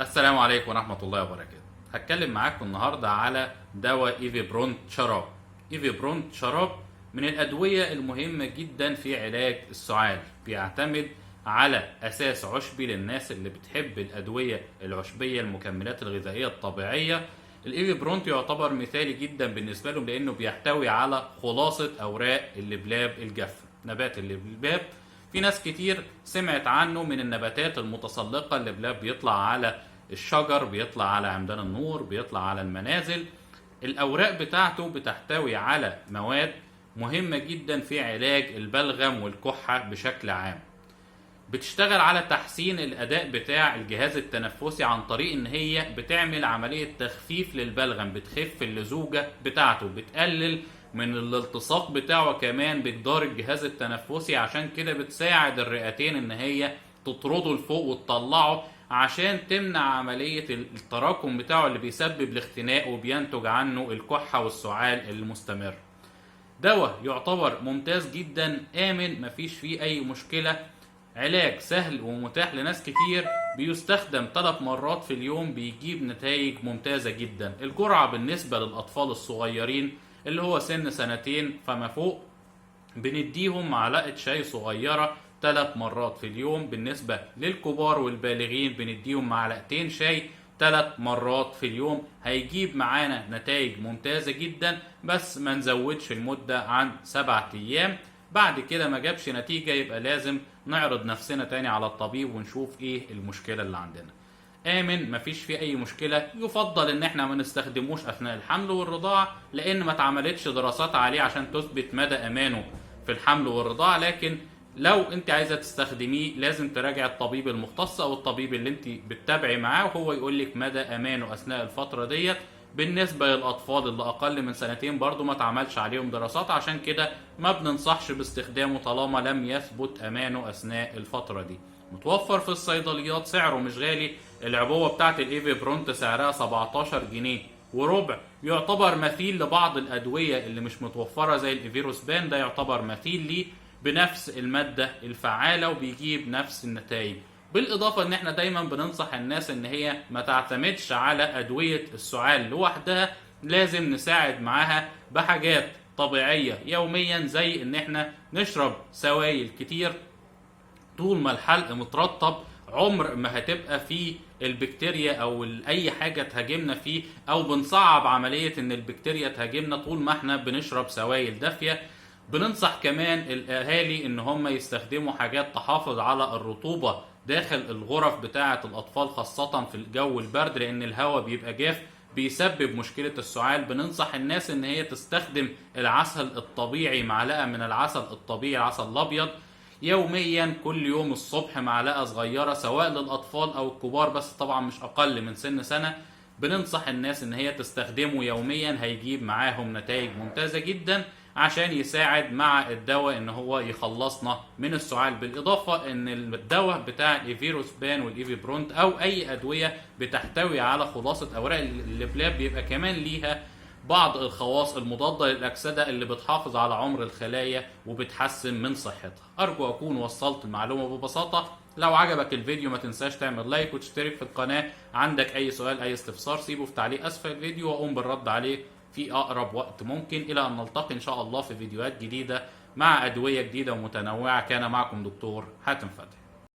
السلام عليكم ورحمة الله وبركاته. هتكلم معاكم النهاردة على دواء ايفيبرونت شراب. ايفيبرونت شراب من الأدوية المهمة جدا في علاج السعال، بيعتمد على أساس عشبي للناس اللي بتحب الأدوية العشبية المكملات الغذائية الطبيعية. الايفيبرونت يعتبر مثالي جدا بالنسبة لهم لأنه بيحتوي على خلاصة أوراق اللبلاب الجافة. نبات اللبلاب في ناس كتير سمعت عنه من النباتات المتسلقة. اللبلاب بيطلع على الشجر، بيطلع على عمدان النور، بيطلع على المنازل. الأوراق بتاعته بتحتوي على مواد مهمة جدا في علاج البلغم والكحة بشكل عام. بتشتغل على تحسين الأداء بتاع الجهاز التنفسي عن طريق إن هي بتعمل عملية تخفيف للبلغم، بتخف اللزوجة بتاعته، بتقلل من الالتصاق بتاعه كمان بجدار الجهاز التنفسي. عشان كده بتساعد الرئتين إن هي تطرده لفوق وتطلعه عشان تمنع عملية التراكم بتاعه اللي بيسبب الاختناق وبينتج عنه الكحة والسعال المستمر. دواء يعتبر ممتاز جدا، آمن، مفيش فيه أي مشكلة، علاج سهل ومتاح لناس كتير، بيستخدم 3 مرات في اليوم، بيجيب نتائج ممتازة جدا. الجرعة بالنسبة للأطفال الصغيرين اللي هو سن 2 فما فوق بنديهم معلقة شاي صغيرة 3 مرات في اليوم. بالنسبة للكبار والبالغين بنديهم معلقتين شاي 3 مرات في اليوم. هيجيب معانا نتائج ممتازة جدا، بس ما نزودش المدة عن 7 أيام. بعد كده ما جابش نتيجة يبقى لازم نعرض نفسنا تاني على الطبيب ونشوف ايه المشكلة اللي عندنا. آمن، مفيش فيه أي مشكلة. يفضل إن احنا ما نستخدموش أثناء الحمل والرضاعة لأن ما اتعملتش دراسات عليه عشان تثبت مدى أمانه في الحمل والرضاعة. لكن لو انت عايزة تستخدميه لازم تراجع الطبيب المختص أو الطبيب اللي انت بتتابعي معاه وهو يقول لك مدى أمانه أثناء الفترة ديت. بالنسبة للأطفال اللي أقل من 2 برضو ما تعملش عليهم دراسات، عشان كده ما بننصحش باستخدامه طالما لم يثبت أمانه أثناء الفترة دي. متوفر في الصيدليات، سعره مش غالي. العبوة بتاعت الايفيبرونت سعرها 17 جنيه وربع. يعتبر مثيل لبعض الأدوية اللي مش متوفرة زي الإيفيروسبان، ده يعتبر مثيل ليه بنفس المادة الفعالة وبيجيب نفس النتائج. بالاضافه ان احنا دايما بننصح الناس ان هي ما تعتمدش على ادويه السعال لوحدها، لازم نساعد معاها بحاجات طبيعيه يوميا زي ان احنا نشرب سوائل كتير. طول ما الحلق مترطب عمر ما هتبقى فيه البكتيريا او اي حاجه تهاجمنا فيه، او بنصعب عمليه ان البكتيريا تهاجمنا طول ما احنا بنشرب سوائل دافيه. بننصح كمان الاهالي ان هم يستخدموا حاجات تحافظ على الرطوبه داخل الغرف بتاعه الاطفال، خاصه في الجو البرد لان الهواء بيبقى جاف بيسبب مشكله السعال. بننصح الناس ان هي تستخدم العسل الطبيعي، معلقه من العسل الطبيعي، العسل الابيض، يوميا كل يوم الصبح معلقه صغيره سواء للاطفال او الكبار، بس طبعا مش اقل من سن سنه. بننصح الناس ان هي تستخدمه يوميا، هيجيب معاهم نتائج ممتازة جدا عشان يساعد مع الدواء ان هو يخلصنا من السعال. بالاضافة ان الدواء بتاع الايفيروسبان والايفيبرونت او اي ادوية بتحتوي على خلاصة اوراق اللبلاب بيبقى كمان ليها بعض الخواص المضادة للأكسدة اللي بتحافظ على عمر الخلايا وبتحسن من صحتها. أرجو أكون وصلت المعلومة ببساطة. لو عجبك الفيديو ما تنساش تعمل لايك وتشترك في القناة. عندك أي سؤال أي استفسار سيبه في تعليق أسفل الفيديو وأقوم بالرد عليه في أقرب وقت ممكن. إلى أن نلتقي إن شاء الله في فيديوهات جديدة مع أدوية جديدة ومتنوعة. كان معكم دكتور حاتم فتحي.